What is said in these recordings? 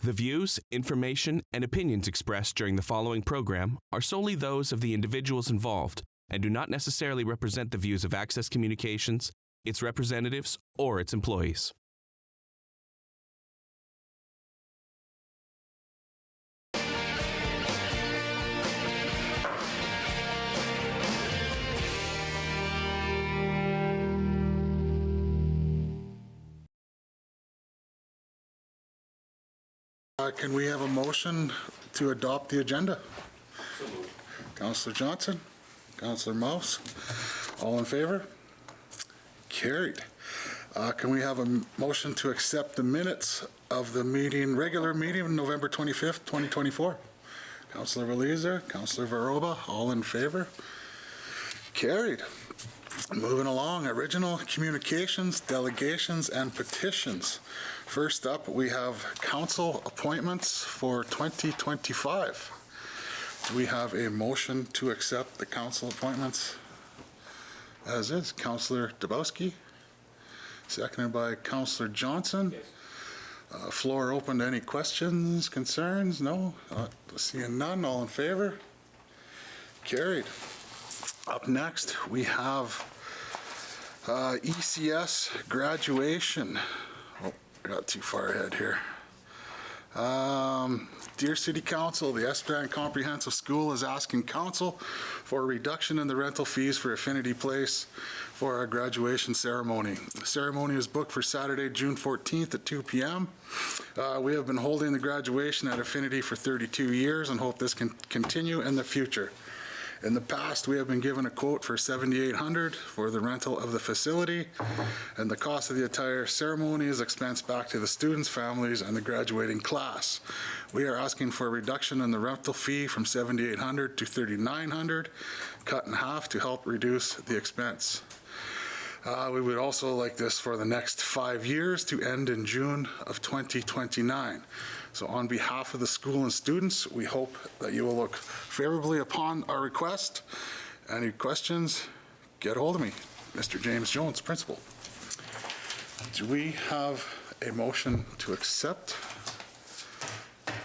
The views, information, and opinions expressed during the following program are solely those of the individuals involved and do not necessarily represent the views of Access Communications, its representatives, or its employees. Can we have a motion to adopt the agenda? Councillor Johnson, Councillor Mouse, all in favor? Carried. Can we have a motion to accept the minutes of the regular meeting of November 25th, 2024? Councillor Valizer, Councillor Varoba, all in favor? Carried. Moving along, original communications, delegations, and petitions. First up, we have council appointments for 2025. Do we have a motion to accept the council appointments as is? Councillor Dabowski, seconded by Councillor Johnson. Yes. Floor open to any questions, concerns? No? Seeing none, all in favor? Carried. Up next, we have ECS graduation. Oh, I got too far ahead here. Dear City Council, the Estevan Comprehensive School is asking Council for a reduction in the rental fees for Affinity Place for our graduation ceremony. The ceremony is booked for Saturday, June 14th at 2 p.m. We have been holding the graduation at Affinity for 32 years and hope this can continue in the future. In the past, we have been given a quote for $7,800 for the rental of the facility, and the cost of the entire ceremony is expensed back to the students, families, and the graduating class. We are asking for a reduction in the rental fee from $7,800 to $3,900, cut in half to help reduce the expense. We would also like this for the next 5 years to end in June of 2029. So on behalf of the school and students, we hope that you will look favorably upon our request. Any questions? Get a hold of me, Mr. James Jones, Principal. Do we have a motion to accept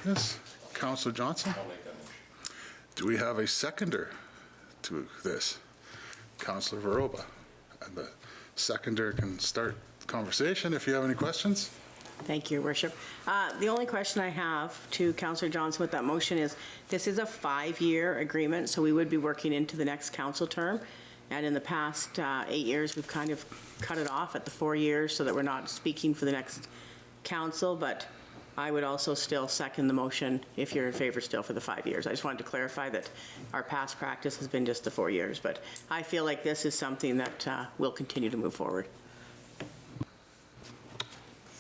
this? Councillor Johnson? I'll make that motion. Do we have a seconder to this? Councillor Varoba. And the seconder can start the conversation if you have any questions. Thank you, Your Worship. The only question I have to Councillor Johnson with that motion is, this is a 5-year agreement, so we would be working into the next council term. And in the past 8 years, we've kind of cut it off at the 4 years so that we're not speaking for the next council. But I would also still second the motion if you're in favor still for the 5 years. I just wanted to clarify that our past practice has been just the 4 years. But I feel like this is something that will continue to move forward.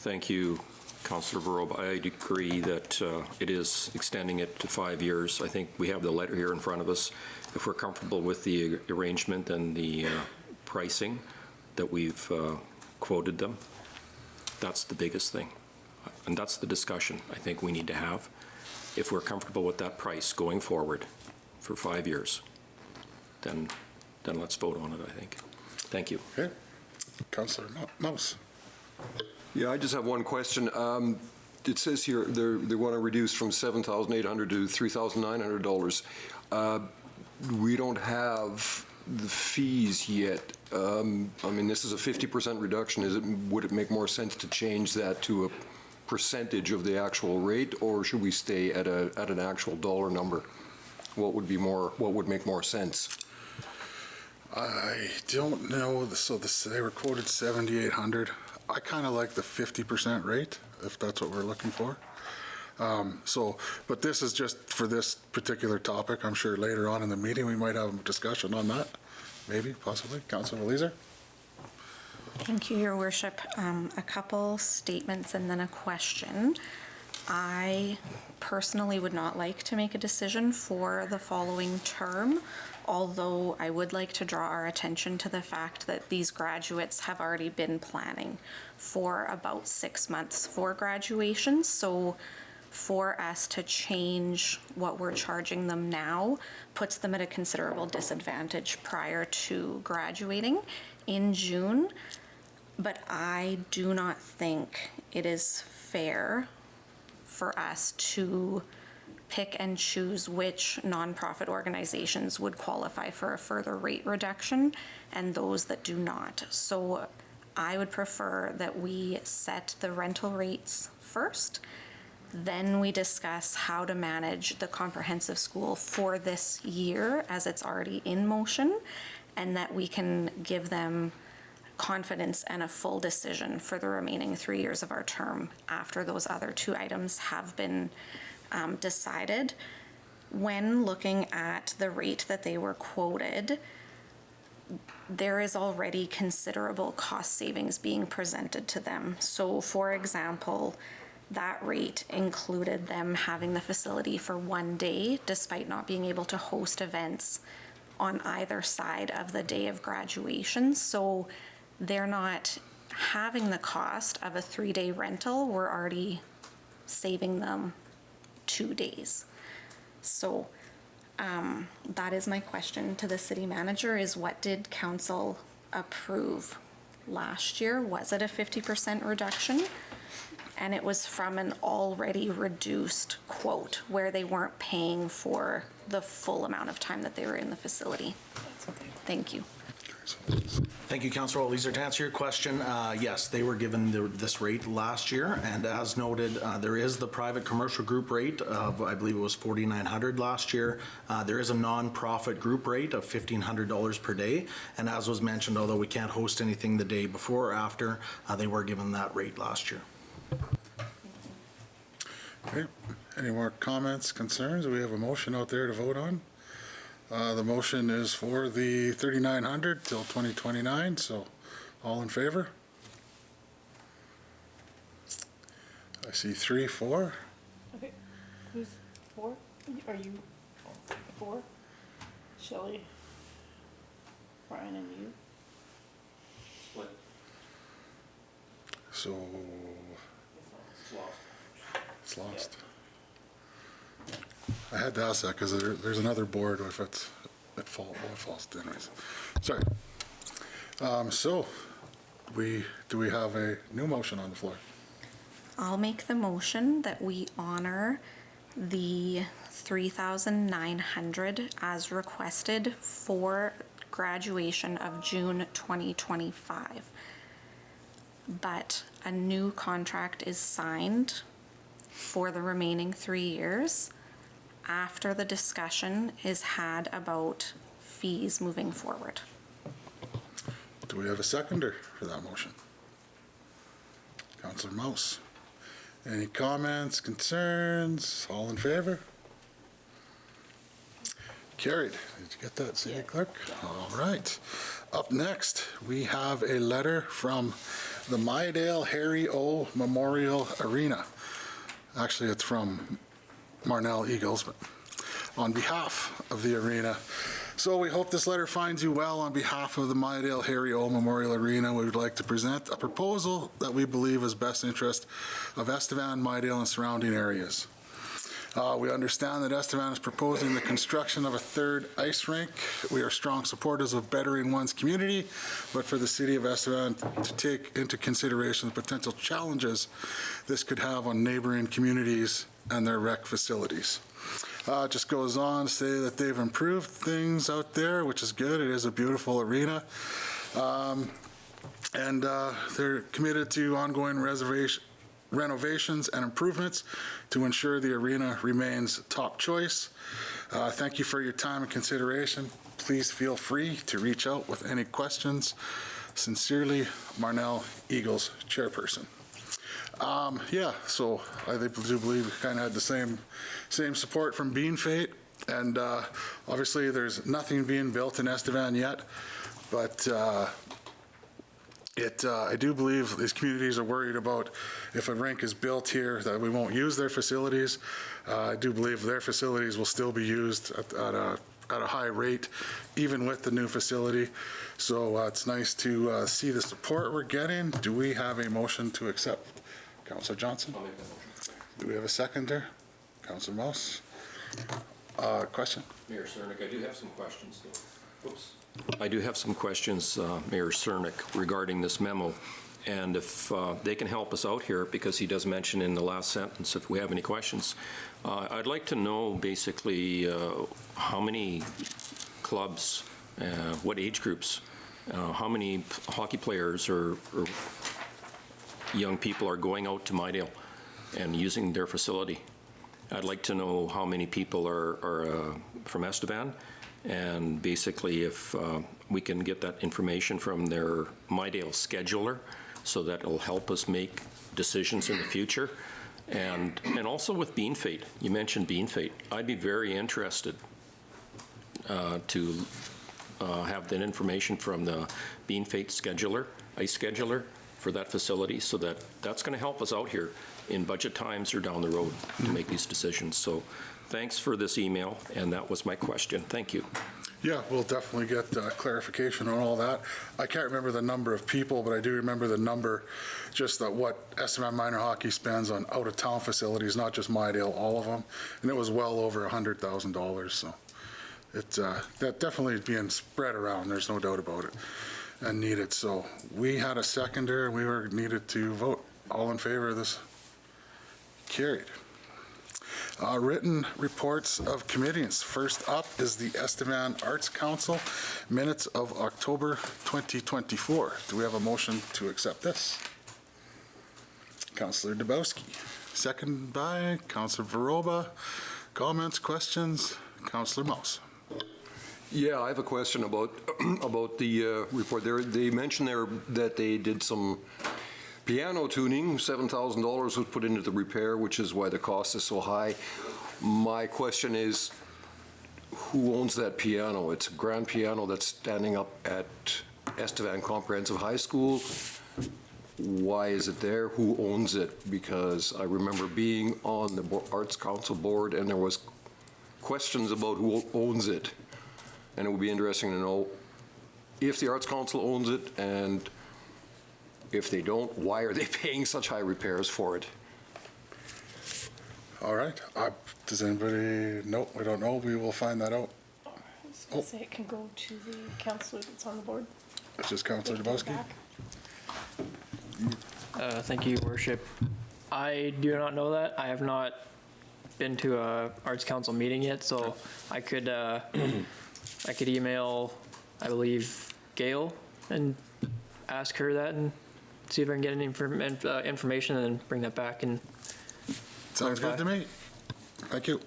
Thank you, Councillor Varoba. I agree that it is extending it to 5 years. I think we have the letter here in front of us. If we're comfortable with the arrangement and the pricing that we've quoted them, that's the biggest thing. And that's the discussion I think we need to have. If we're comfortable with that price going forward for 5 years, then let's vote on it, I think. Thank you. Okay. Councillor Mouse. Yeah, I just have one question. It says here they want to reduce from $7,800 to $3,900. We don't have the fees yet. I mean, this is a 50% reduction. Would it make more sense to change that to a percentage of the actual rate, or should we stay at an actual dollar number? What would make more sense? I don't know. So they were quoted $7,800. I kind of like the 50% rate, if that's what we're looking for. But this is just for this particular topic. I'm sure later on in the meeting we might have a discussion on that. Maybe, possibly. Councillor Valizer? Thank you, Your Worship. A couple statements and then a question. I personally would not like to make a decision for the following term, although I would like to draw our attention to the fact that these graduates have already been planning for about 6 months for graduation. So for us to change what we're charging them now puts them at a considerable disadvantage prior to graduating in June. But I do not think it is fair for us to pick and choose which nonprofit organizations would qualify for a further rate reduction and those that do not. So I would prefer that we set the rental rates first, then we discuss how to manage the comprehensive school for this year as it's already in motion, and that we can give them confidence and a full decision for the remaining 3 years of our term after those other two items have been decided. When looking at the rate that they were quoted, there is already considerable cost savings being presented to them. So for example, that rate included them having the facility for 1 day despite not being able to host events on either side of the day of graduation. So they're not having the cost of a 3-day rental. We're already saving them 2 days. So that is my question to the city manager, is what did council approve last year? Was it a 50% reduction? And it was from an already reduced quote where they weren't paying for the full amount of time that they were in the facility. Thank you. Thank you, Councillor Leeser. To answer your question, yes, they were given this rate last year, and as noted, there is the private commercial group rate of, I believe it was $4,900 last year. There is a non-profit group rate of $1,500 per day, and as was mentioned, although we can't host anything the day before or after, they were given that rate last year. Okay. Any more comments, concerns? We have a motion out there to vote on. The motion is for the 3,900 till 2029, so all in favor? I see 3, 4. Okay, who's 4? Are you 4? Shelley, Brian, and you? So it's lost. I had to ask that because there's another board if it falls anyways. Sorry. So do we have a new motion on the floor? I'll make the motion that we honor the $3,900 as requested for graduation of June 2025. But a new contract is signed for the remaining 3 years after the discussion is had about fees moving forward. Do we have a seconder for that motion? Councillor Mouse. Any comments, concerns? All in favor? Carried. Did you get that, City Clerk? All right. Up next, we have a letter from the Mydale Harry O. Memorial Arena. Actually, it's from Marnell Eagles, but on behalf of the arena. So we hope this letter finds you well. On behalf of the Mydale Harry O. Memorial Arena, we would like to present a proposal that we believe is best interest of Estevan, Mydale, and surrounding areas. We understand that Estevan is proposing the construction of a 3rd ice rink. We are strong supporters of bettering one's community, but for the city of Estevan to take into consideration the potential challenges this could have on neighboring communities and their rec facilities. Just goes on to say that they've improved things out there, which is good. It is a beautiful arena. And they're committed to ongoing renovations and improvements to ensure the arena remains top choice. Thank you for your time and consideration. Please feel free to reach out with any questions. Sincerely, Marnell Eagles Chairperson. So I do believe we kind of had the same support from Bean Fate, and obviously there's nothing being built in Estevan yet, but I do believe these communities are worried about if a rink is built here that we won't use their facilities. I do believe their facilities will still be used at a high rate, even with the new facility. So it's nice to see the support we're getting. Do we have a motion to accept? Councillor Johnson? I'll make that motion. Do we have a seconder? Councillor Mouse? Question? Mayor Cernick, I do have some questions, though. Oops. I do have some questions, Mayor Cernick, regarding this memo. And if they can help us out here, because he does mention in the last sentence, if we have any questions, I'd like to know basically how many clubs, what age groups, how many hockey players or young people are going out to Mydale and using their facility. I'd like to know how many people are from Estevan, and basically if we can get that information from their Mydale scheduler, so that it'll help us make decisions in the future. And also with Bean Fate, you mentioned Bean Fate. I'd be very interested to have that information from the Bean Fate scheduler, ice scheduler for that facility, so that's going to help us out here in budget times or down the road to make these decisions. So thanks for this email, and that was my question. Thank you. Yeah, we'll definitely get clarification on all that. I can't remember the number of people, but I do remember the number, just that what Estevan Minor Hockey spends on out-of-town facilities, not just Mydale, all of them, and it was well over $100,000. So it's that definitely is being spread around. There's no doubt about it, and needed. So we had a seconder, and we were needed to vote. All in favor of this? Carried. Written reports of committees. First up is the Estevan Arts Council minutes of October 2024. Do we have a motion to accept this? Councillor Dubowski, second by Councillor Veroba. Comments, questions? Councillor Mouse. Yeah, I have a question about the report. They mentioned there that they did some piano tuning. $7,000 was put into the repair, which is why the cost is so high. My question is, who owns that piano? It's a grand piano that's standing up at Estevan Comprehensive High School. Why is it there? Who owns it? Because I remember being on the Arts Council board, and there was questions about who owns it. And it would be interesting to know if the Arts Council owns it, and if they don't, why are they paying such high repairs for it? All right. Does anybody know? We don't know. We will find that out. I was going to say it can go to the councillor that's on the board. It's just Councillor Dubowski. Thank you, Worship. I do not know that. I have not been to a Arts Council meeting yet, so I could email, I believe, Gail and ask her that and see if I can get any information and then bring that back. And sounds good to me. Thank you.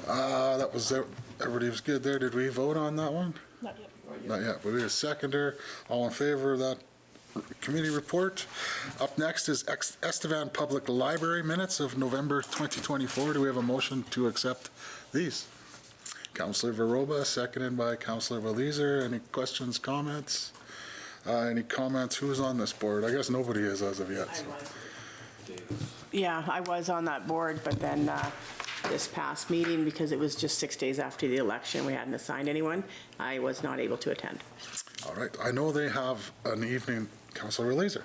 That was everybody was good there. Did we vote on that one? Not yet. Not yet. But we had a seconder. All in favor of that committee report. Up next is Estevan Public Library minutes of November 2024. Do we have a motion to accept these? Councillor Veroba, seconded by Councillor Valizer. Any questions, comments? Any comments? Who's on this board? I guess nobody is as of yet. So. Yeah, I was on that board, but then this past meeting, because it was just 6 days after the election, we hadn't assigned anyone, I was not able to attend. All right. I know they have an evening. Councillor Valizer.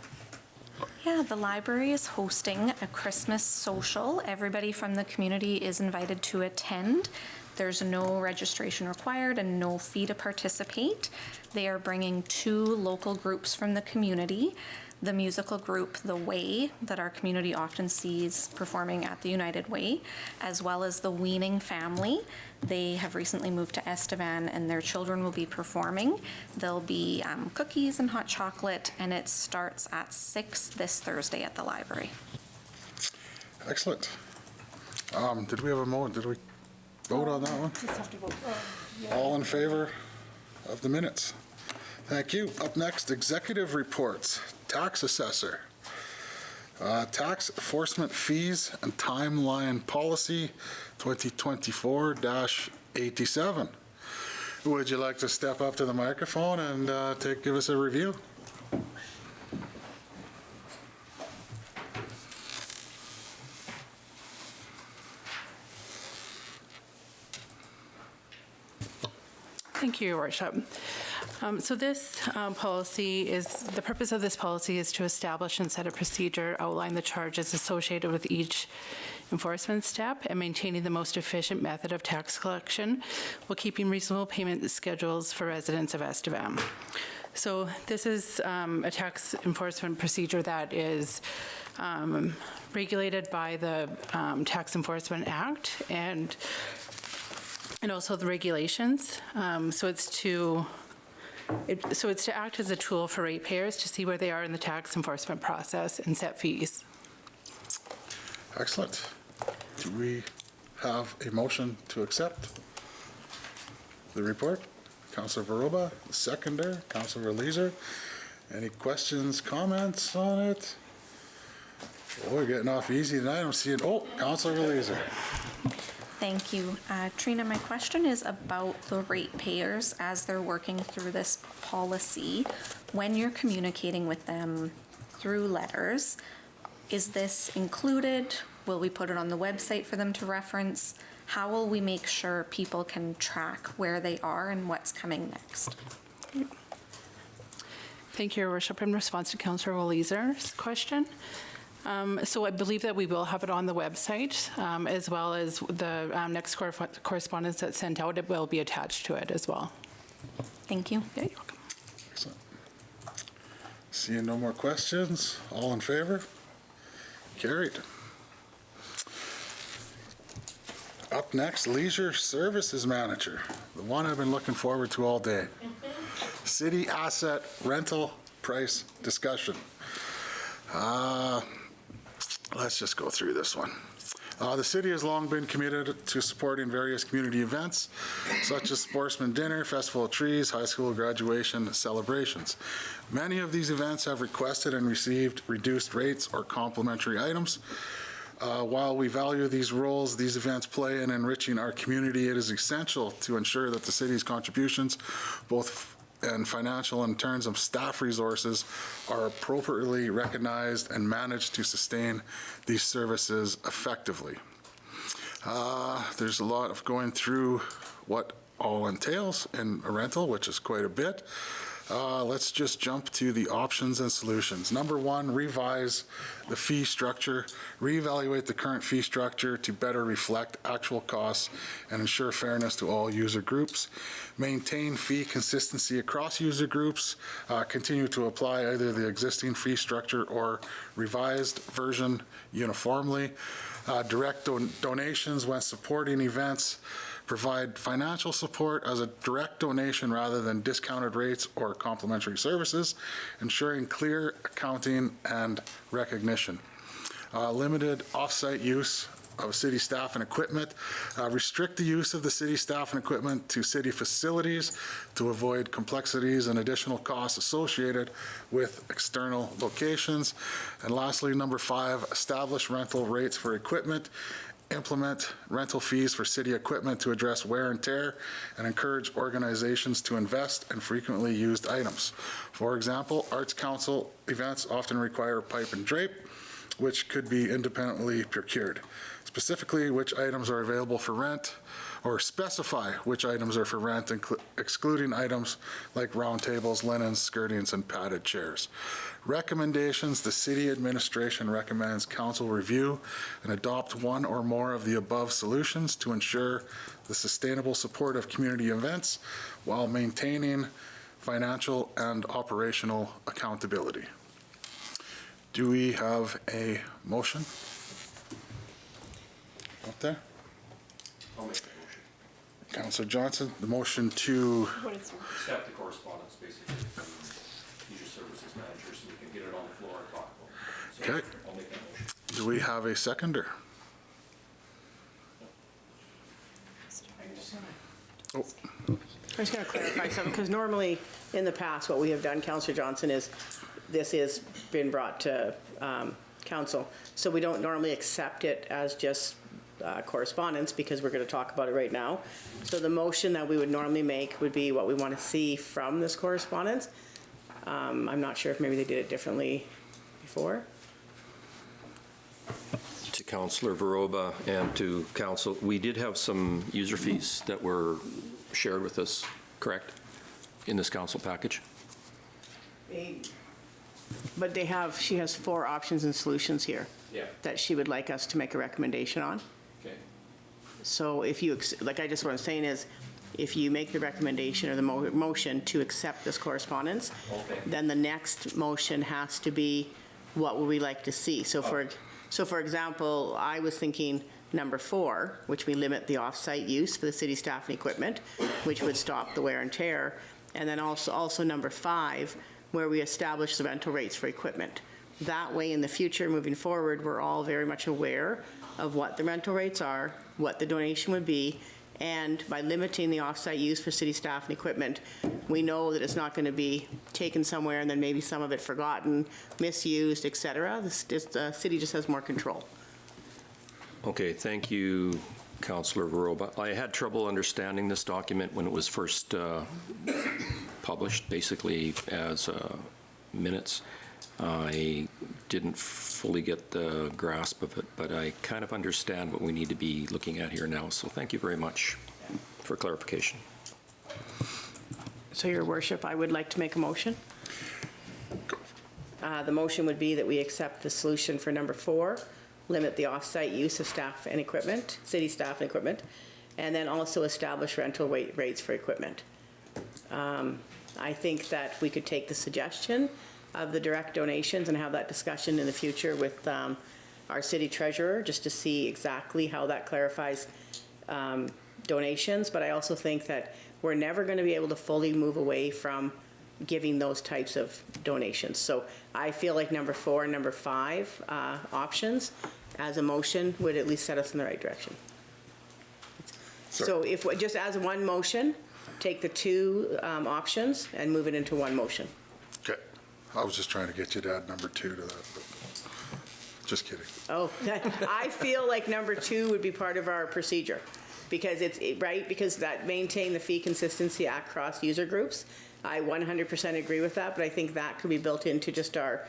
Yeah, the library is hosting a Christmas social. Everybody from the community is invited to attend. There's no registration required and no fee to participate. They are bringing 2 local groups from the community. The musical group, The Way, that our community often sees performing at the United Way, as well as the Weaning family. They have recently moved to Estevan, and their children will be performing. There'll be cookies and hot chocolate, and it starts at 6 this Thursday at the library. Excellent. Did we have a moment? Did we vote on that one? Just have to vote. Yeah. All in favor of the minutes? Thank you. Up next, executive reports. Tax assessor. Tax enforcement fees and timeline policy 2024-87. Would you like to step up to the microphone and give us a review? Thank you, Your Worship. So this policy is, the purpose of this policy is to establish and set a procedure, outline the charges associated with each enforcement step, and maintaining the most efficient method of tax collection while keeping reasonable payment schedules for residents of Estevan. So this is a tax enforcement procedure that is regulated by the Tax Enforcement Act and also the regulations. So it's to act as a tool for ratepayers to see where they are in the tax enforcement process and set fees. Excellent. Do we have a motion to accept the report? Councillor Varoba, the seconder, Councillor Leeser. Any questions, comments on it? Oh, we're getting off easy tonight. I'm seeing, Councillor Leeser. Thank you. Trina, my question is about the ratepayers as they're working through this policy. When you're communicating with them through letters, is this included? Will we put it on the website for them to reference? How will we make sure people can track where they are and what's coming next? Thank you, Your Worship. In response to Councillor Leeser's question, so I believe that we will have it on the website, as well as the next correspondence that's sent out. It will be attached to it as well. Thank you. Yeah, you're welcome. Excellent. Seeing no more questions, all in favor? Carried. Up next, Leisure Services Manager, the one I've been looking forward to all day. City asset rental price discussion. Let's just go through this one. The city has long been committed to supporting various community events, such as Sportsman Dinner, Festival of Trees, high school graduation celebrations. Many of these events have requested and received reduced rates or complimentary items. While we value these roles these events play in enriching our community, it is essential to ensure that the city's contributions, both and financial in terms of staff resources, are appropriately recognized and managed to sustain these services effectively. There's a lot of going through what all entails in a rental, which is quite a bit. Let's just jump to the options and solutions. Number one, revise the fee structure, reevaluate the current fee structure to better reflect actual costs and ensure fairness to all user groups. Maintain fee consistency across user groups, continue to apply either the existing fee structure or revised version uniformly. Direct donations when supporting events. Provide financial support as a direct donation rather than discounted rates or complimentary services, ensuring clear accounting and recognition. Limited off-site use of city staff and equipment. Restrict the use of the city staff and equipment to city facilities to avoid complexities and additional costs associated with external locations. And lastly, number 5, establish rental rates for equipment. Implement rental fees for city equipment to address wear and tear and encourage organizations to invest in frequently used items. For example, Arts Council events often require pipe and drape, which could be independently procured. Specifically, which items are available for rent, or specify which items are for rent, excluding items like round tables, linens, skirtings, and padded chairs. Recommendations: the city administration recommends council review and adopt one or more of the above solutions to ensure the sustainable support of community events while maintaining financial and operational accountability. Do we have a motion? Up there? I'll make that motion. Councillor Johnson, the motion to Accept the correspondence, basically, from Leisure Services Manager, so we can get it on the floor and talk about it. So Okay. I'll make that motion. Do we have a seconder? Oh, I'm just going to clarify something, because normally in the past, what we have done, Councillor Johnson, is this has been brought to council. So we don't normally accept it as just correspondence, because we're going to talk about it right now. So the motion that we would normally make would be what we want to see from this correspondence. I'm not sure if maybe they did it differently before. To Councillor Varoba and to council, we did have some user fees that were shared with us, correct, in this council package? But she has 4 options and solutions here. Yeah. That she would like us to make a recommendation on. Okay. So if you, like, what I'm saying is, if you make the recommendation or the motion to accept this correspondence, then the next motion has to be, what would we like to see? So for example, I was thinking number 4, which we limit the off-site use for the city staff and equipment, which would stop the wear and tear. And then also number 5, where we establish the rental rates for equipment. That way, in the future, moving forward, we're all very much aware of what the rental rates are, what the donation would be, and by limiting the off-site use for city staff and equipment, we know that it's not going to be taken somewhere and then maybe some of it forgotten, misused, et cetera. The city just has more control. Okay, thank you, Councillor Veroba. I had trouble understanding this document when it was first published, basically as minutes. I didn't fully get the grasp of it, but I kind of understand what we need to be looking at here now. So thank you very much for clarification. So, Your Worship, I would like to make a motion. The motion would be that we accept the solution for number 4, limit the off-site use of staff and equipment, city staff and equipment, and then also establish rental rates for equipment. I think that we could take the suggestion of the direct donations and have that discussion in the future with our city treasurer, just to see exactly how that clarifies donations. But I also think that we're never going to be able to fully move away from giving those types of donations. So I feel like number 4 and number 5 options as a motion would at least set us in the right direction. So if, just as one motion, take the 2 options and move it into one motion. Okay. I was just trying to get you to add number 2 to that, but just kidding. Oh, I feel like number 2 would be part of our procedure, because it's, right, because that maintain the fee consistency across user groups. I 100% agree with that, but I think that could be built into just our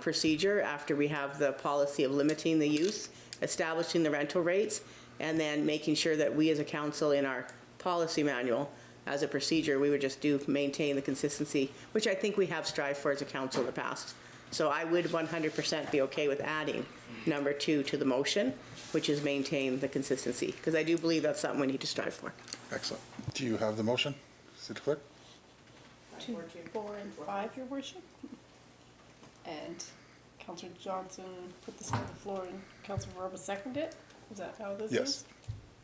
procedure after we have the policy of limiting the use, establishing the rental rates, and then making sure that we as a council in our policy manual as a procedure, we would just maintain the consistency, which I think we have strived for as a council in the past. So I would 100% be okay with adding number 2 to the motion, which is maintain the consistency, because I do believe that's something we need to strive for. Excellent. Do you have the motion, City Clerk? 2, 4, and 5, Your Worship. And Councillor Johnson put this on the floor and Councillor Veroba seconded it? Is that how this is? Yes.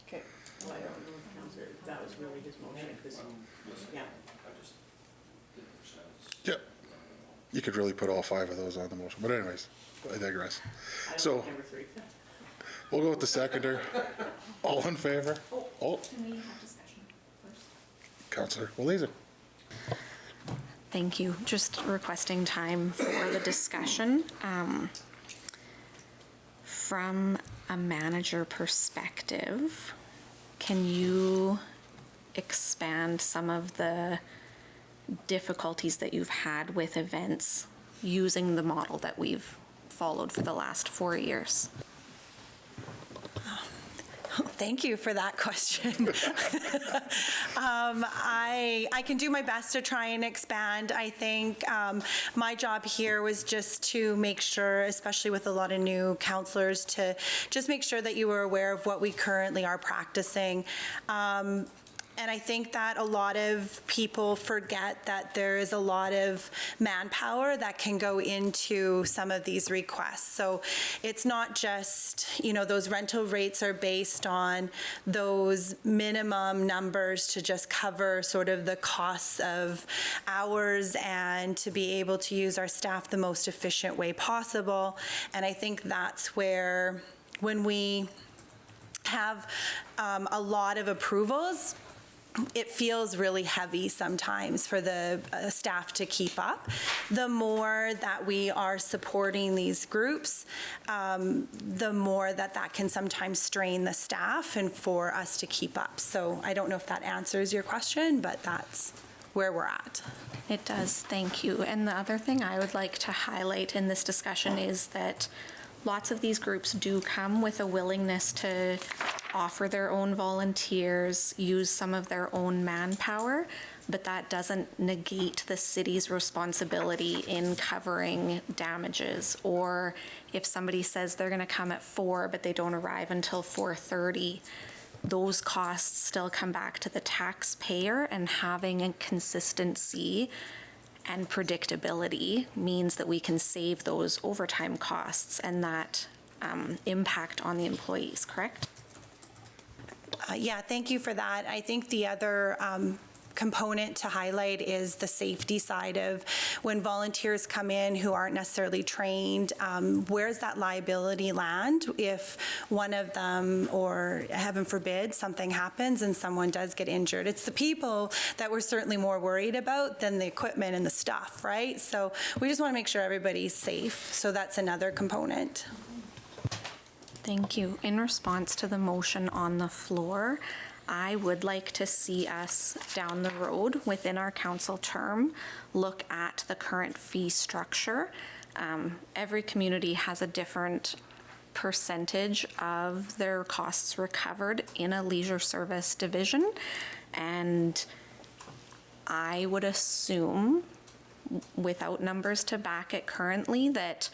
Okay. Well, I don't know if Councillor, that was really his motion, because, yeah. Yeah. You could really put all 5 of those on the motion, but anyways, I digress. So Number 3. we'll go with the seconder. All in favor? Oh, Can we have discussion first? Councillor Waleser. Thank you. Just requesting time for the discussion. From a manager perspective, can you expand some of the difficulties that you've had with events using the model that we've followed for the last 4 years? Thank you for that question. I can do my best to try and expand. I think my job here was just to make sure, especially with a lot of new counselors, to just make sure that you were aware of what we currently are practicing. And I think that a lot of people forget that there is a lot of manpower that can go into some of these requests. So it's not just, you know, those rental rates are based on those minimum numbers to just cover sort of the costs of hours and to be able to use our staff the most efficient way possible. And I think that's where, when we have a lot of approvals, it feels really heavy sometimes for the staff to keep up. The more that we are supporting these groups, the more that can sometimes strain the staff and for us to keep up. So I don't know if that answers your question, but that's where we're at. It does, thank you. And the other thing I would like to highlight in this discussion is that lots of these groups do come with a willingness to offer their own volunteers, use some of their own manpower, but that doesn't negate the city's responsibility in covering damages. Or if somebody says they're going to come at 4 but they don't arrive until 4:30, those costs still come back to the taxpayer, and having a consistency and predictability means that we can save those overtime costs and that impact on the employees, correct? Yeah, thank you for that. I think the other component to highlight is the safety side of when volunteers come in who aren't necessarily trained, where's that liability land if one of them, or heaven forbid, something happens and someone does get injured? It's the people that we're certainly more worried about than the equipment and the stuff, right? So we just want to make sure everybody's safe. So that's another component. Thank you. In response to the motion on the floor, I would like to see us down the road within our council term look at the current fee structure. Every community has a different percentage of their costs recovered in a leisure service division, and I would assume, without numbers to back it currently, that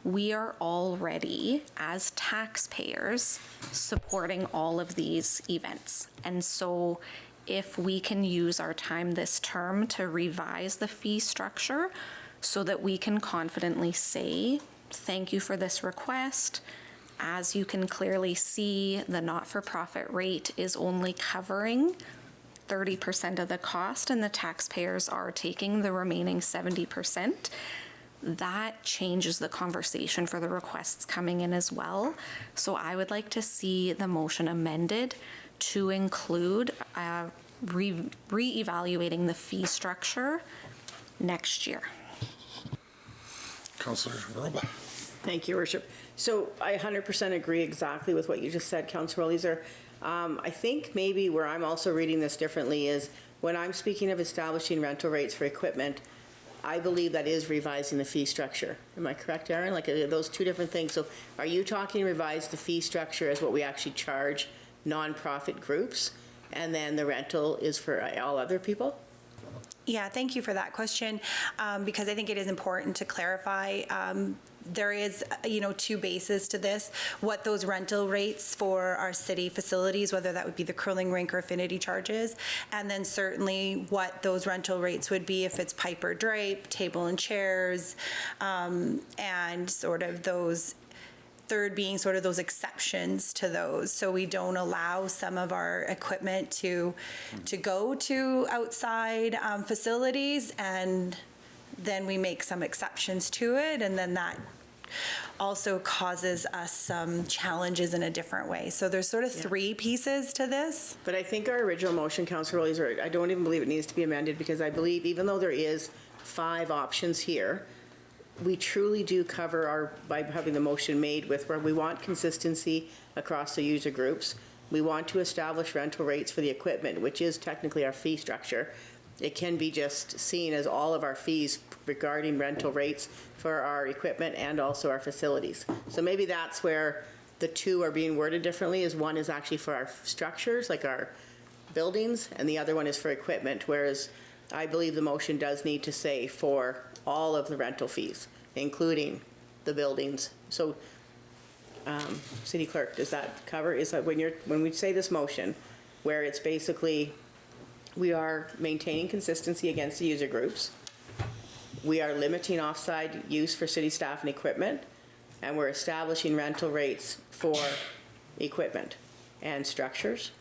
we are already, as taxpayers, supporting all of these events. And so if we can use our time this term to revise the fee structure so that we can confidently say, thank you for this request. As you can clearly see, the not-for-profit rate is only covering 30% of the cost, and the taxpayers are taking the remaining 70%. That changes the conversation for the requests coming in as well. So I would like to see the motion amended to include re-evaluating the fee structure next year. Councillor Verba. Thank you, Worship. So I 100% agree exactly with what you just said, Councillor Olizer. I think maybe where I'm also reading this differently is when I'm speaking of establishing rental rates for equipment, I believe that is revising the fee structure. Am I correct, Aaron? Like, are those two different things? So are you talking revise the fee structure as what we actually charge nonprofit groups, and then the rental is for all other people? Yeah, thank you for that question, because I think it is important to clarify. There is, two bases to this. What those rental rates for our city facilities, whether that would be the curling rink or affinity charges, and then certainly what those rental rates would be if it's pipe or drape, table and chairs, and sort of those third being sort of those exceptions to those. So we don't allow some of our equipment to go to outside facilities, and then we make some exceptions to it, and then that also causes us some challenges in a different way. So there's sort of three pieces to this. But I think our original motion, Councillor Olizer, I don't even believe it needs to be amended, because I believe even though there is 5 options here, we truly do cover by having the motion made with where we want consistency across the user groups. We want to establish rental rates for the equipment, which is technically our fee structure. It can be just seen as all of our fees regarding rental rates for our equipment and also our facilities. So maybe that's where the two are being worded differently, is one is actually for our structures, like our buildings, and the other one is for equipment, whereas I believe the motion does need to say for all of the rental fees, including the buildings. So, City Clerk, does that cover, is that when we say this motion, where it's basically, we are maintaining consistency against the user groups, we are limiting offsite use for city staff and equipment, and we're establishing rental rates for equipment and structures.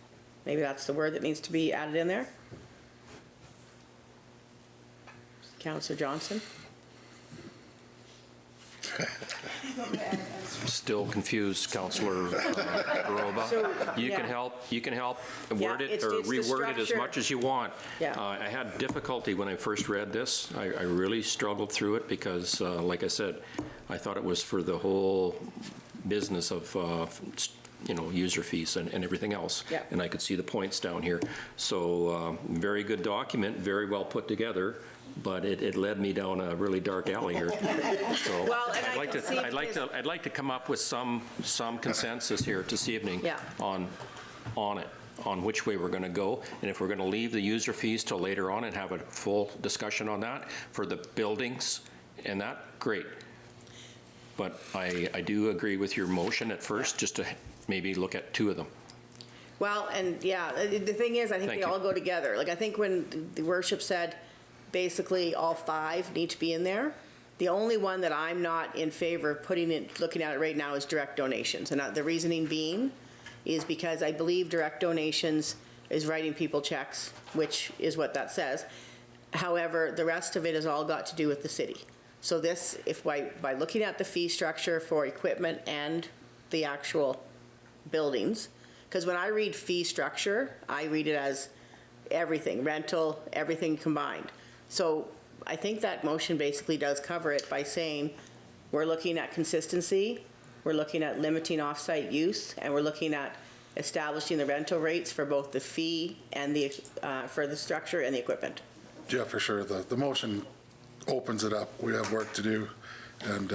Maybe that's the word that needs to be added in there. Councillor Johnson? Still confused, Councillor Baroba. So, You yeah. can help word it it's or the reword it as structure. much as you want. Yeah. I had difficulty when I first read this. I really struggled through it because, like I said, I thought it was for the whole business of user fees and everything else. Yeah. And I could see the points down here. So very good document, very well put together, but it led me down a really dark alley here. So Well, and I can see I'd like to come up with some consensus here this evening Yeah. on it, on which way we're going to go. And if we're going to leave the user fees till later on and have a full discussion on that for the buildings and that, great. But I do agree with your motion at first, just to maybe look at 2 of them. Well, and yeah, the thing is, I think Thank they you. all go together. Like, I think when the worship said basically all 5 need to be in there, the only one that I'm not in favor of putting in, looking at it right now, is direct donations. And the reasoning being is because I believe direct donations is writing people checks, which is what that says. However, the rest of it has all got to do with the city. So this, if by looking at the fee structure for equipment and the actual buildings, because when I read fee structure, I read it as everything, rental, everything combined. So I think that motion basically does cover it by saying we're looking at consistency, we're looking at limiting off-site use, and we're looking at establishing the rental rates for both the fee and the, for the structure and the equipment. Yeah, for sure. The motion opens it up. We have work to do, and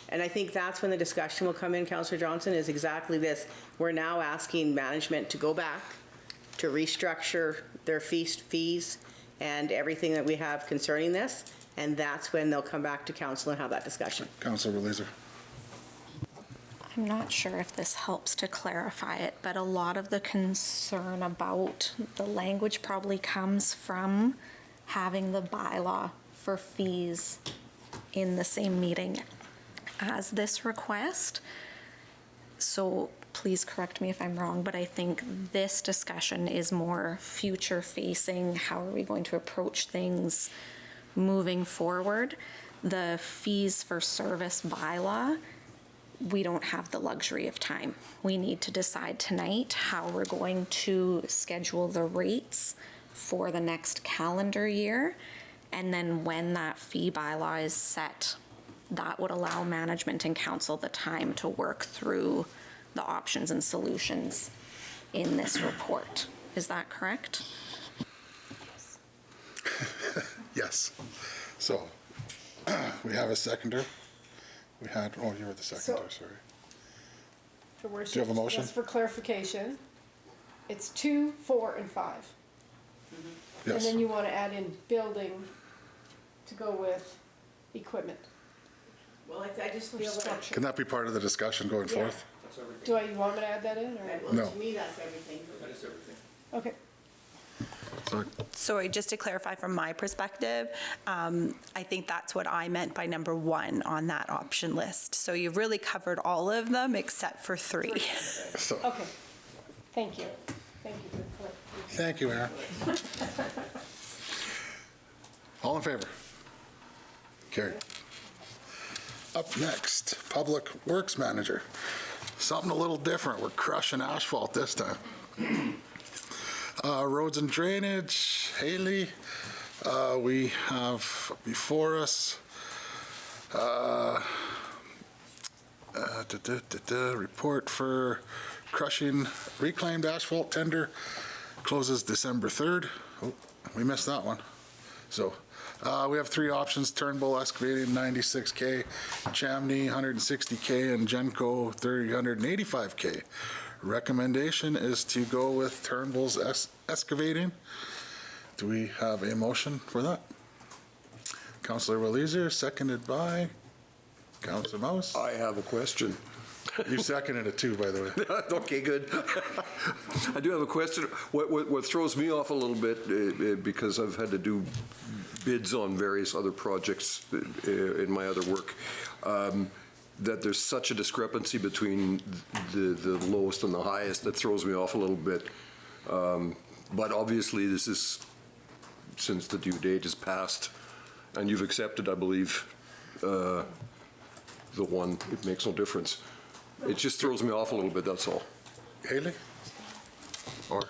And I think that's when the discussion will come in, Councillor Johnson, is exactly this. We're now asking management to go back, to restructure their fees and everything that we have concerning this, and that's when they'll come back to council and have that discussion. Councillor Leeser. I'm not sure if this helps to clarify it, but a lot of the concern about the language probably comes from having the bylaw for fees in the same meeting as this request. So please correct me if I'm wrong, but I think this discussion is more future-facing. How are we going to approach things moving forward? The fees for service bylaw, we don't have the luxury of time. We need to decide tonight how we're going to schedule the rates for the next calendar year. And then when that fee bylaw is set, that would allow management and council the time to work through the options and solutions in this report. Is that correct? Yes. So we have a seconder. We had, oh, you were the seconder, sorry. Your worship. Do you have a motion? Just for clarification, it's 2, 4, and 5. And Yes. then you want to add in building to go with equipment. Well, I just For structure. Can that be part of the discussion going Yeah. forth? You want me to add that in, or? No. To me, that's everything. Okay. Sorry, just to clarify from my perspective, I think that's what I meant by number 1 on that option list. So you've really covered all of them except for 3. So, Okay. Thank you. Thank you for the clarification. thank you, Aaron. All in favor? Carried. Up next, Public Works Manager. Something a little different. We're crushing asphalt this time. Roads and drainage, Haley. We have before us report for crushing reclaimed asphalt tender closes December 3rd. Oh, we missed that one. So we have 3 options: Turnbull Excavating 96K, Chamney 160K, and Genco 385K. Recommendation is to go with Turnbull's Excavating. Do we have a motion for that? Councillor Waleser, seconded by Councillor Mouse. I have a question. You seconded it too, by the way. Okay, good. I do have a question. What throws me off a little bit, because I've had to do bids on various other projects in my other work, that there's such a discrepancy between the lowest and the highest, that throws me off a little bit. But obviously, this is since the due date is passed, and you've accepted, I believe, the one. It makes no difference. It just throws me off a little bit, that's all. Haley? Or?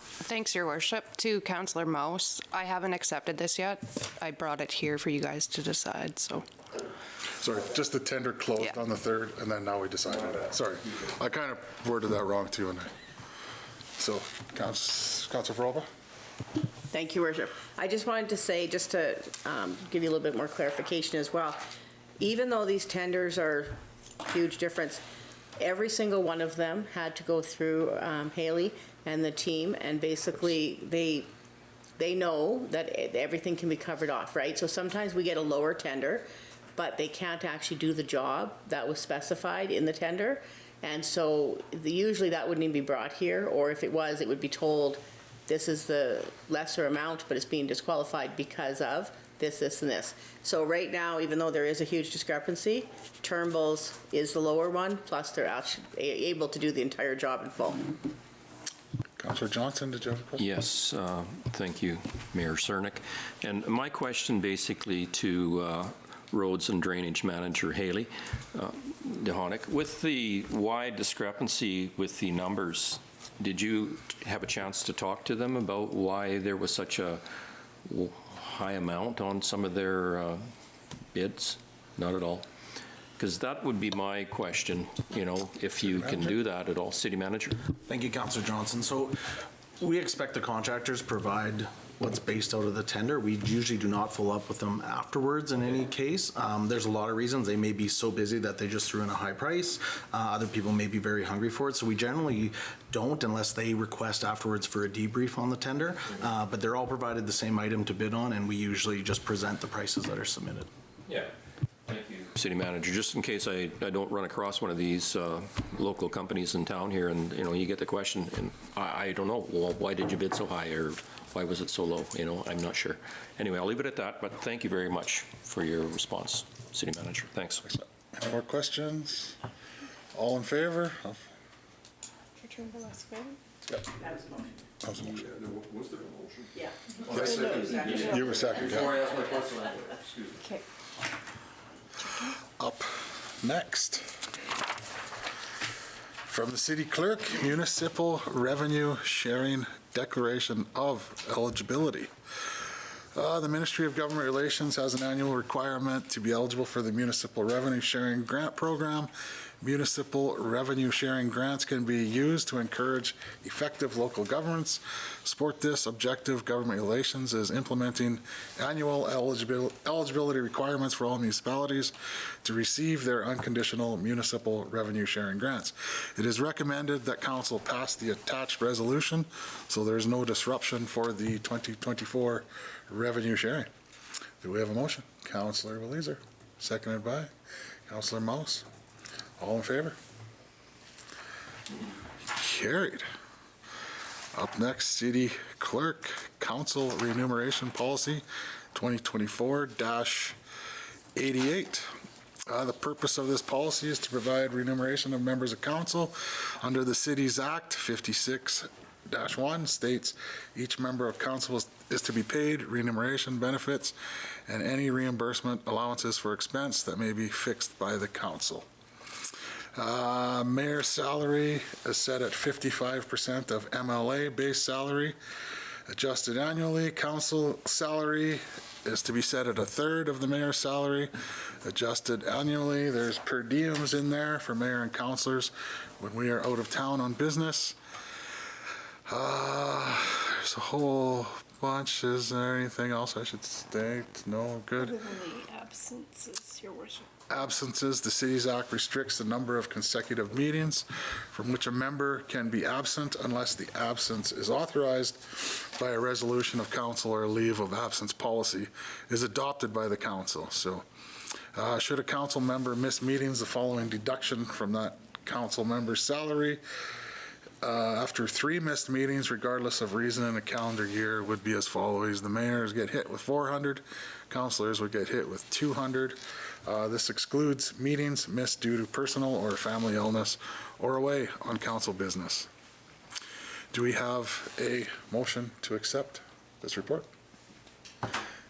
Thanks, Your Worship. To Councillor Mouse, I haven't accepted this yet. I brought it here for you guys to decide, so. Sorry, just the tender closed Yeah. on the 3rd, and then now we decided. Sorry, I kind of worded that wrong too. So, Councillor Verolba? Thank you, Worship. I just wanted to say, just to give you a little bit more clarification as well, even though these tenders are huge difference, every single one of them had to go through Haley and the team, and basically they know that everything can be covered off, right? So sometimes we get a lower tender, but they can't actually do the job that was specified in the tender. And so usually that wouldn't even be brought here, or if it was, it would be told, this is the lesser amount, but it's being disqualified because of this, this, and this. So right now, even though there is a huge discrepancy, Turnbull's is the lower one, plus they're actually able to do the entire job in full. Councillor Johnson, did you have a question? Yes, thank you, Mayor Cernick. And my question basically to Roads and Drainage Manager Haley DeHonick, with the wide discrepancy with the numbers, did you have a chance to talk to them about why there was such a high amount on some of their bids? Not at all. Because that would be my question, you know, if you can do that at all. City Manager? Thank you, Councillor Johnson. So we expect the contractors provide what's based out of the tender. We usually do not follow up with them afterwards in any case. There's a lot of reasons. They may be so busy that they just threw in a high price. Other people may be very hungry for it. So we generally don't unless they request afterwards for a debrief on the tender. But they're all provided the same item to bid on, and we usually just present the prices that are submitted. Yeah. Thank you, City Manager. Just in case I don't run across one of these local companies in town here, and you know, you get the question, and I don't know, well, why did you bid so high, or why was it so low? You know, I'm not sure. Anyway, I'll leave it at that. But thank you very much for your response, City Manager. Thanks. Any more questions? All in favor? For Turnbull excavating? Yep. That was a motion. That was a motion. Was there a motion? Yeah. Yes. You were second, yeah. Okay. Up next, from the City Clerk, Municipal Revenue Sharing Declaration of Eligibility. The Ministry of Government Relations has an annual requirement to be eligible for the Municipal Revenue Sharing Grant Program. Municipal revenue sharing grants can be used to encourage effective local governments. Support this objective, government relations is implementing annual eligibility requirements for all municipalities to receive their unconditional municipal revenue sharing grants. It is recommended that Council pass the attached resolution so there's no disruption for the 2024 revenue sharing. Do we have a motion? Councillor Waleser, seconded by Councillor Mouse. All in favor? Carried. Up next, City Clerk, Council Remuneration Policy 2024-88. The purpose of this policy is to provide remuneration of members of council under the Cities Act 56-1 states each member of council is to be paid remuneration benefits and any reimbursement allowances for expense that may be fixed by the council. Mayor's salary is set at 55% of MLA base salary, adjusted annually. Council salary is to be set at a third of the mayor's salary, adjusted annually. There's per diems in there for mayor and councilors when we are out of town on business. There's a whole bunch. Is there anything else I should state? No? Good. Other than the absences, Your Worship. Absences, the Cities Act restricts the number of consecutive meetings from which a member can be absent unless the absence is authorized by a resolution of council or a leave of absence policy is adopted by the council. So should a council member miss meetings, the following deduction from that council member's salary after 3 missed meetings, regardless of reason in a calendar year, would be as follows. The mayors get hit with 400, councilors would get hit with 200. This excludes meetings missed due to personal or family illness or away on council business. Do we have a motion to accept this report?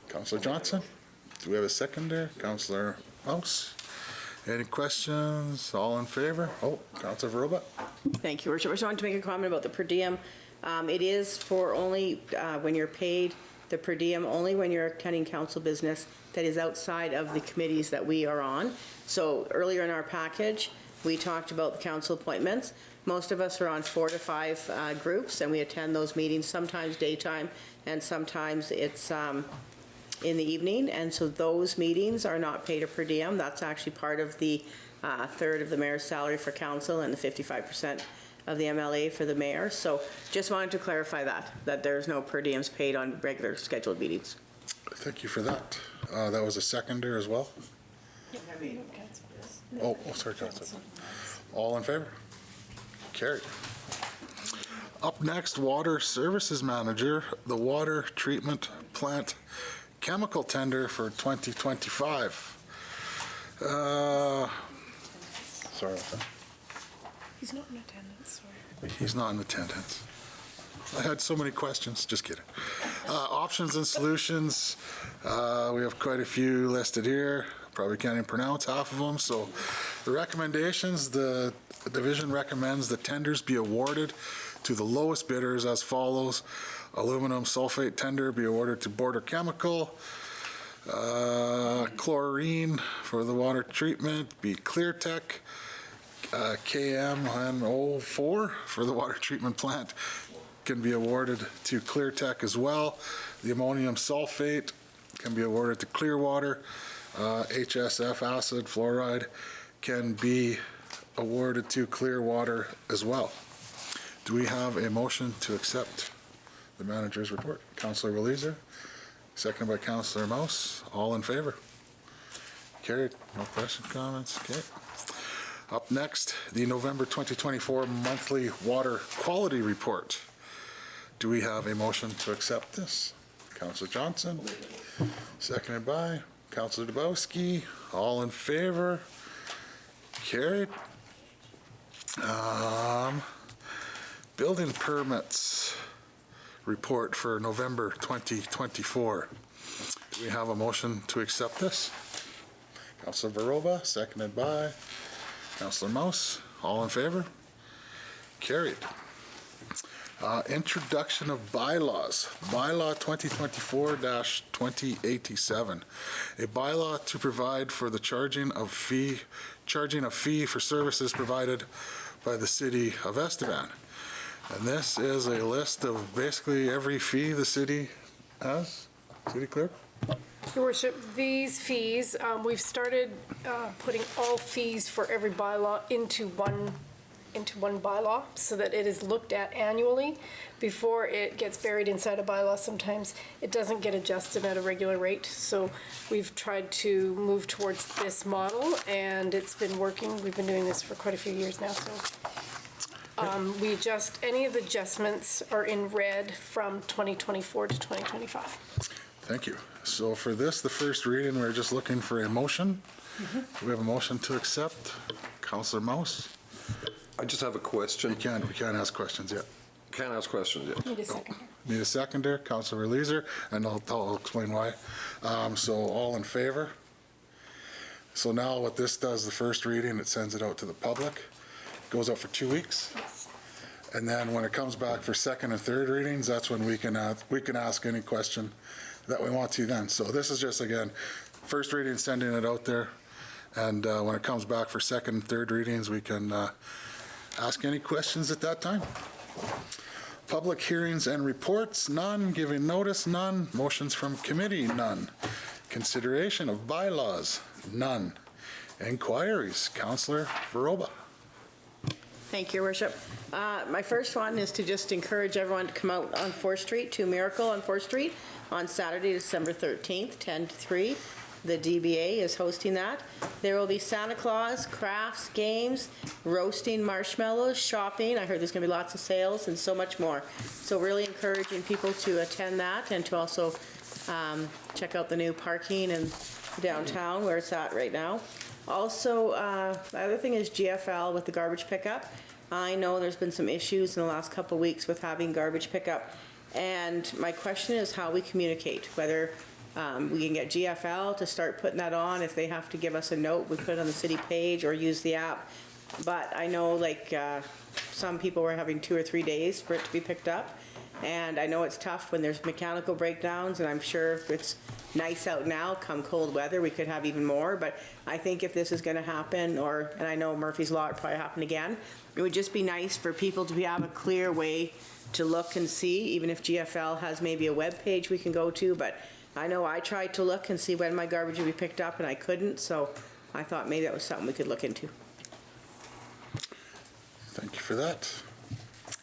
Councillor Johnson? Do we have a seconder? Councillor Mouse? Any questions? All in favor? Oh, Councillor Verba? Thank you, Worship. I just wanted to make a comment about the per diem. It is for only when you're paid the per diem, only when you're attending council business that is outside of the committees that we are on. So earlier in our package, we talked about the council appointments. Most of us are on 4 to 5 groups, and we attend those meetings, sometimes daytime, and sometimes it's in the evening. And so those meetings are not paid a per diem. That's actually part of the third of the mayor's salary for council and the 55% of the MLA for the mayor. So just wanted to clarify that there's no per diems paid on regular scheduled meetings. Thank you for that. That was a seconder as well? Oh, sorry, Councillor. All in favor? Carried. Up next, Water Services Manager, the water treatment plant chemical tender for 2025. Sorry about that. He's not in attendance, sorry. He's not in attendance. I had so many questions, just kidding. Options and solutions, we have quite a few listed here. Probably can't even pronounce half of them. So the recommendations, the division recommends the tenders be awarded to the lowest bidders as follows. Aluminum sulfate tender be awarded to Border Chemical. Chlorine for the water treatment be ClearTech. KM-04 for the water treatment plant can be awarded to ClearTech as well. The ammonium sulfate can be awarded to Clearwater. HSF acid fluoride can be awarded to Clearwater as well. Do we have a motion to accept the manager's report? Councillor Waleser, seconded by Councillor Mouse. All in favor? Carried. No questions, comments? Okay. Up next, the November 2024 monthly water quality report. Do we have a motion to accept this? Councillor Johnson, seconded by Councillor Dubowski. All in favor? Carried. Building permits report for November 2024. Do we have a motion to accept this? Councillor Varoba, seconded by Councillor Mouse. All in favor? Carried. Introduction of bylaws. Bylaw 2024-2087. A bylaw to provide for the charging a fee for services provided by the city of Estevan. And this is a list of basically every fee the city has. City Clerk? Your Worship, these fees, we've started putting all fees for every bylaw into one bylaw so that it is looked at annually before it gets buried inside a bylaw. Sometimes it doesn't get adjusted at a regular rate. So we've tried to move towards this model and it's been working. We've been doing this for quite a few years now. So any of the adjustments are in red from 2024 to 2025. Thank you. So for this, the first reading, we're just looking for a motion. Do we have a motion to accept? Councillor Mouse? I just have a question. We can't ask questions yet. Can't ask questions yet. Need a second. Need a seconder, Councillor Leeser, and I'll explain why. So all in favor? So now what this does, the first reading, it sends it out to the public. Goes out for 2 weeks. Yes. And then when it comes back for second and third readings, that's when we can ask any question that we want to then. So this is just, again, first reading, sending it out there. And when it comes back for second and third readings, we can ask any questions at that time. Public hearings and reports, none. Giving notice, none. Motions from committee, none. Consideration of bylaws, none. Inquiries, Councillor Varoba. Thank you, Your Worship. My first one is to just encourage everyone to come out on 4th Street to Miracle on 4th Street on Saturday, December 13th, 10 to 3. The DBA is hosting that. There will be Santa Claus, crafts, games, roasting marshmallows, shopping. I heard there's going to be lots of sales and so much more. So really encouraging people to attend that and to also check out the new parking and downtown where it's at right now. Also, the other thing is GFL with the garbage pickup. I know there's been some issues in the last couple of weeks with having garbage pickup. And my question is how we communicate, whether we can get GFL to start putting that on. If they have to give us a note, we put it on the city page or use the app. But I know like some people were having 2 or 3 days for it to be picked up. And I know it's tough when there's mechanical breakdowns, and I'm sure if it's nice out now, come cold weather, we could have even more. But I think if this is going to happen, and I know Murphy's Law would probably happen again, it would just be nice for people to have a clear way to look and see, even if GFL has maybe a web page we can go to. But I know I tried to look and see when my garbage would be picked up, and I couldn't. So I thought maybe that was something we could look into. Thank you for that.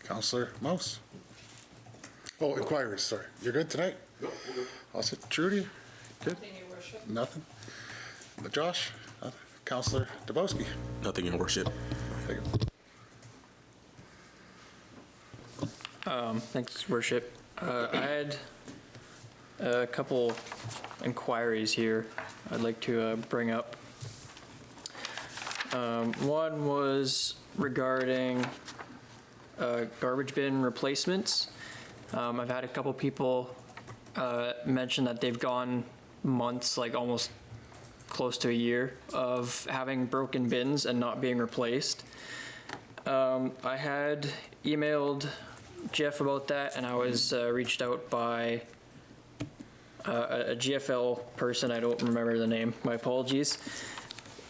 Councillor Mouse. Oh, inquiries, sorry. You're good tonight? Awesome. Trudy? Good? Nothing? Josh? Councillor Dubowski? Nothing, Your Worship. Thanks, Worship. I had a couple inquiries here I'd like to bring up. One was regarding garbage bin replacements. I've had a couple people mention that they've gone months, like almost close to a year, of having broken bins and not being replaced. I had emailed Jeff about that, and I was reached out by a GFL person. I don't remember the name. My apologies.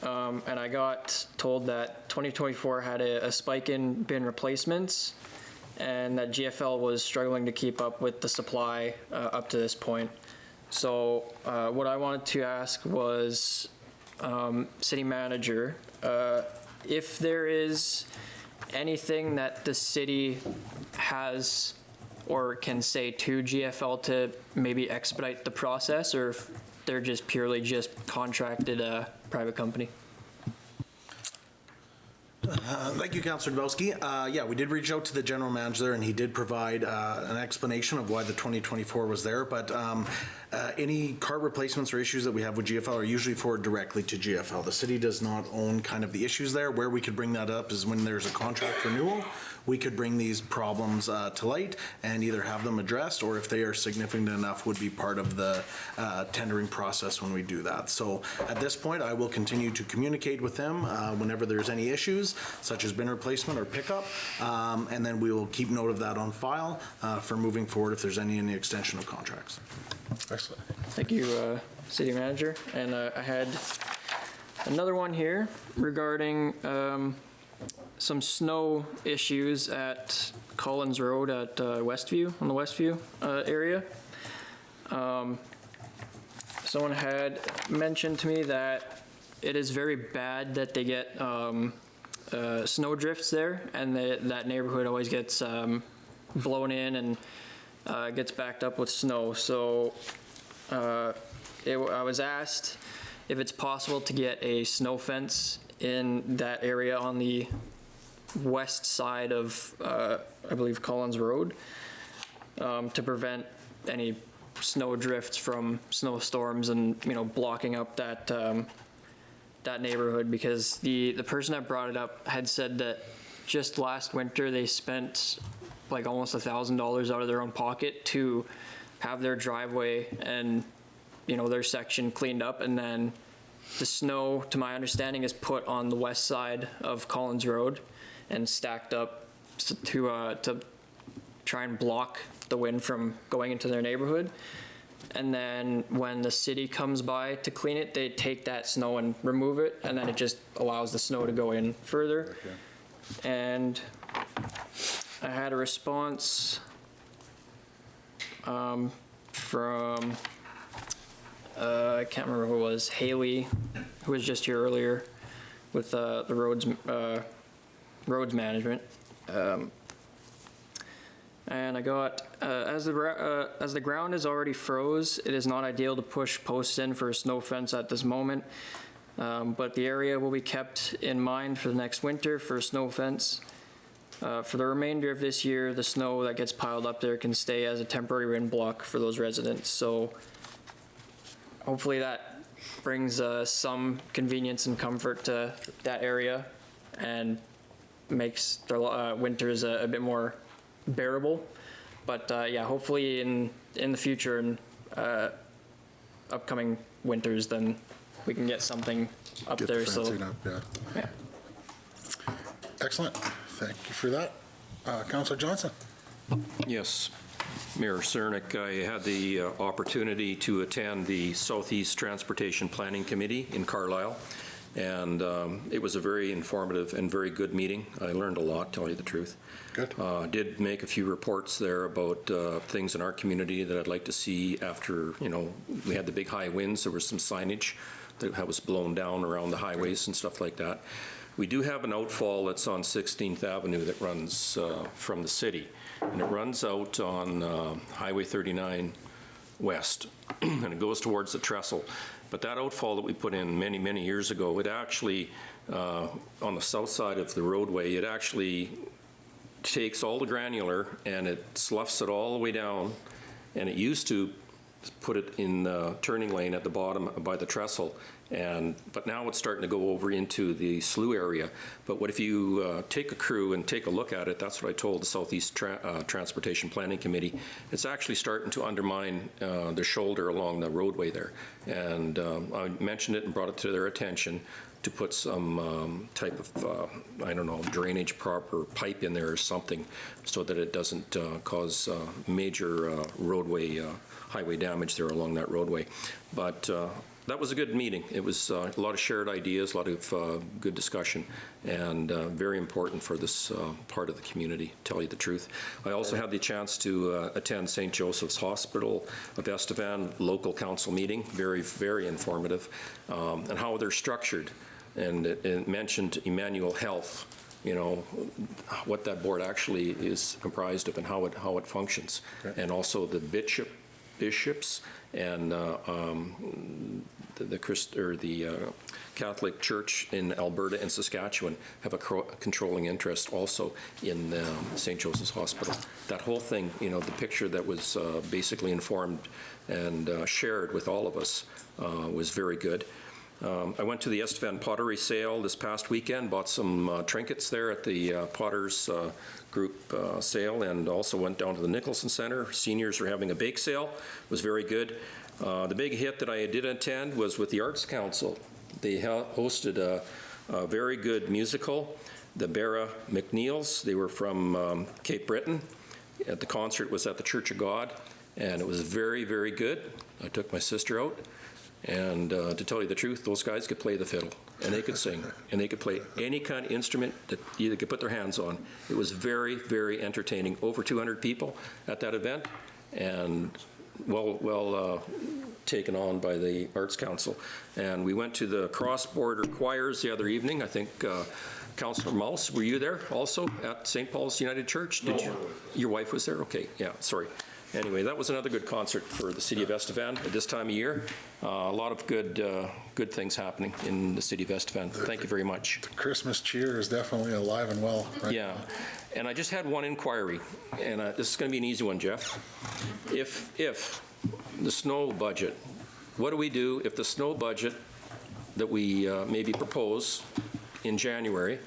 And I got told that 2024 had a spike in bin replacements, and that GFL was struggling to keep up with the supply up to this point. So what I wanted to ask was, city manager, if there is anything that the city has or can say to GFL to maybe expedite the process, or if they're just purely just contracted a private company. Thank you, Councillor Dubowski. Yeah, we did reach out to the general manager, and he did provide an explanation of why the 2024 was there. But any cart replacements or issues that we have with GFL are usually forwarded directly to GFL. The city does not own kind of the issues there. Where we could bring that up is when there's a contract renewal. We could bring these problems to light and either have them addressed, or if they are significant enough, would be part of the tendering process when we do that. So at this point, I will continue to communicate with them whenever there's any issues, such as bin replacement or pickup, and then we will keep note of that on file for moving forward if there's any in the extension of contracts. Excellent. Thank you, City Manager. And I had another one here regarding some snow issues at Collins Road at Westview, on the Westview area. Someone had mentioned to me that it is very bad that they get snow drifts there, and that neighborhood always gets blown in and gets backed up with snow. So I was asked if it's possible to get a snow fence in that area on the west side of, I believe, Collins Road, to prevent any snow drifts from snowstorms and, blocking up that that neighborhood, because the person that brought it up had said that just last winter they spent like almost $1,000 out of their own pocket to have their driveway and their section cleaned up, and then the snow, to my understanding, is put on the west side of Collins Road and stacked up to try and block the wind from going into their neighborhood. And then when the city comes by to clean it, they take that snow and remove it, and then it just allows the snow to go in further. Okay. And I had a response from I can't remember who it was, Haley, who was just here earlier with the roads management. And I got, as the ground is already froze, it is not ideal to push posts in for a snow fence at this moment, but the area will be kept in mind for the next winter for a snow fence. For the remainder of this year, the snow that gets piled up there can stay as a temporary wind block for those residents. So hopefully that brings some convenience and comfort to that area and makes their winters a bit more bearable. But yeah, hopefully in the future and upcoming winters, then we can get something up Get there. The fencing So up, yeah. yeah. Excellent. Thank you for that. Councillor Johnson. Yes. Mayor Cernick, I had the opportunity to attend the Southeast Transportation Planning Committee in Carlisle, and it was a very informative and very good meeting. I learned a lot, to tell you the truth. Good. Did make a few reports there about things in our community that I'd like to see after, we had the big high winds. There was some signage that was blown down around the highways and stuff like that. We do have an outfall that's on 16th Avenue that runs from the city, and it runs out on Highway 39 west, and it goes towards the trestle. But that outfall that we put in many, many years ago, it actually, on the south side of the roadway, it actually takes all the granular and it sloughs it all the way down, and it used to put it in the turning lane at the bottom by the trestle, but now it's starting to go over into the slough area. But what if you take a crew and take a look at it, that's what I told the Southeast Transportation Planning Committee, it's actually starting to undermine the shoulder along the roadway there. And I mentioned it and brought it to their attention to put some type of, I don't know, drainage proper pipe in there or something so that it doesn't cause major highway damage there along that roadway. But that was a good meeting. It was a lot of shared ideas, a lot of good discussion, and very important for this part of the community, to tell you the truth. I also had the chance to attend St. Joseph's Hospital of Estevan local council meeting, very, very informative, and how they're structured. And it mentioned Emmanuel Health, you know, what that board actually is comprised of and how it functions. Okay. And also the bishops and the Catholic Church in Alberta and Saskatchewan have a controlling interest also in St. Joseph's Hospital. That whole thing, you know, the picture that was basically informed and shared with all of us was very good. I went to the Estevan pottery sale this past weekend, bought some trinkets there at the Potters Group sale, and also went down to the Nicholson Center. Seniors were having a bake sale. It was very good. The big hit that I did attend was with the Arts Council. They hosted a very good musical, the Barra McNeils. They were from Cape Breton. The concert was at the Church of God, and it was very, very good. I took my sister out. And to tell you the truth, those guys could play the fiddle, and they could sing, and they could play any kind of instrument that they could put their hands on. It was very, very entertaining. Over 200 people at that event, and well taken on by the Arts Council. And we went to the cross-border choirs the other evening. I think Councillor Mouse, were you there also at St. Paul's United Church? Did you? Your wife was there? Okay, yeah, sorry. Anyway, that was another good concert for the city of Estevan at this time of year. A lot of good things happening in the city of Estevan. Thank you very much. The Christmas cheer is definitely alive and well. Right? Yeah, and I just had one inquiry, and this is going to be an easy one, Jeff. If the snow budget, what do we do if the snow budget that we maybe propose in January,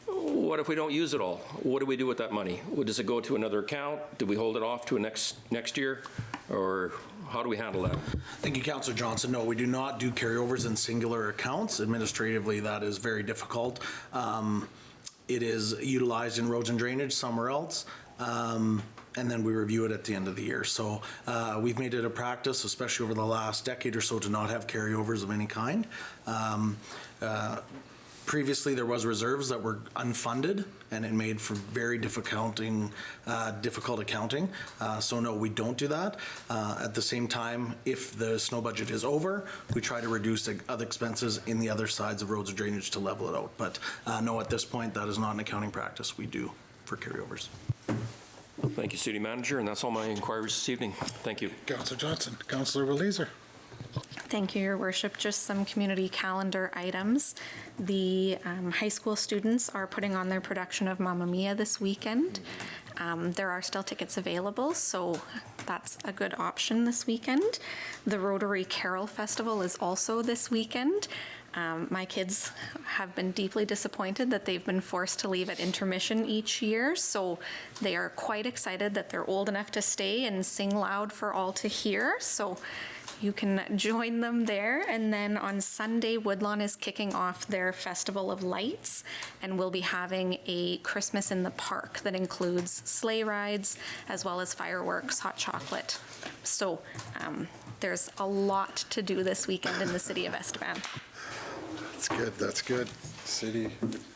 what if we don't use it all? What do we do with that money? Does it go to another account? Do we hold it off to next year? Or how do we handle that? Thank you, Councillor Johnson. No, we do not do carryovers in singular accounts. Administratively, that is very difficult. It is utilized in roads and drainage somewhere else. And then we review it at the end of the year. So we've made it a practice, especially over the last decade or so, to not have carryovers of any kind. Previously, there was reserves that were unfunded, and it made for very difficult accounting. So no, we don't do that. At the same time, if the snow budget is over, we try to reduce the other expenses in the other sides of roads and drainage to level it out. But no, at this point, that is not an accounting practice we do for carryovers. Thank you, City Manager, and that's all my inquiries this evening. Thank you. Councillor Johnson. Councillor Waleser. Thank you, Your Worship. Just some community calendar items. The high school students are putting on their production of Mamma Mia this weekend. There are still tickets available, so that's a good option this weekend. The Rotary Carol Festival is also this weekend. My kids have been deeply disappointed that they've been forced to leave at intermission each year, so they are quite excited that they're old enough to stay and sing loud for all to hear. So you can join them there. And then on Sunday, Woodlawn is kicking off their Festival of Lights, and we'll be having a Christmas in the Park that includes sleigh rides as well as fireworks, hot chocolate. So there's a lot to do this weekend in the city of Estevan. That's good. That's good. City,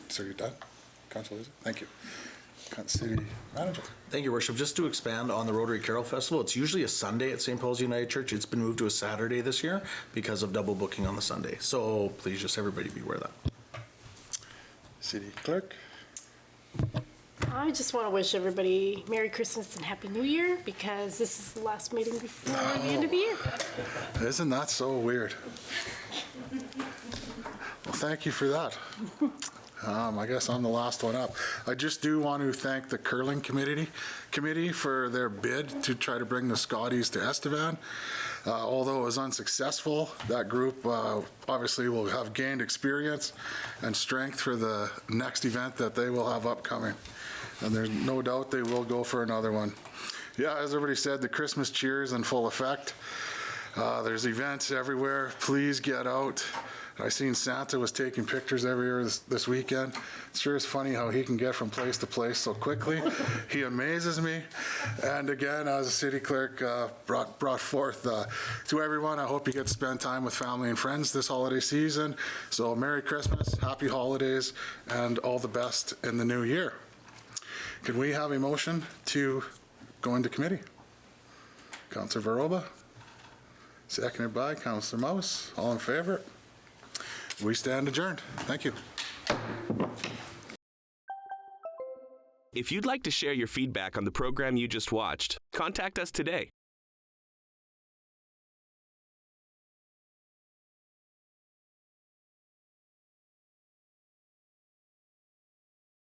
so you're done? Councillor, thank you. City Manager. Thank you, Worship. Just to expand on the Rotary Carol Festival, it's usually a Sunday at St. Paul's United Church. It's been moved to a Saturday this year because of double booking on the Sunday. So please just everybody be aware of that. City Clerk. I just want to wish everybody Merry Christmas and Happy New Year, because this is the last meeting before the end of the year. Isn't that so weird? Well, thank you for that. I guess I'm the last one up. I just do want to thank the curling committee for their bid to try to bring the Scotties to Estevan. Although it was unsuccessful, that group obviously will have gained experience and strength for the next event that they will have upcoming. And there's no doubt they will go for another one. Yeah, as everybody said, the Christmas cheer is in full effect. There's events everywhere. Please get out. I seen Santa was taking pictures everywhere this weekend. It sure is funny how he can get from place to place so quickly. He amazes me. And again, as a city clerk, brought forth to everyone, I hope you get to spend time with family and friends this holiday season. So Merry Christmas, Happy Holidays, and all the best in the new year. Can we have a motion to go into committee? Councillor Veroba, seconded by Councillor Mouse. All in favor? We stand adjourned. Thank you. If you'd like to share your feedback on the program you just watched, contact us today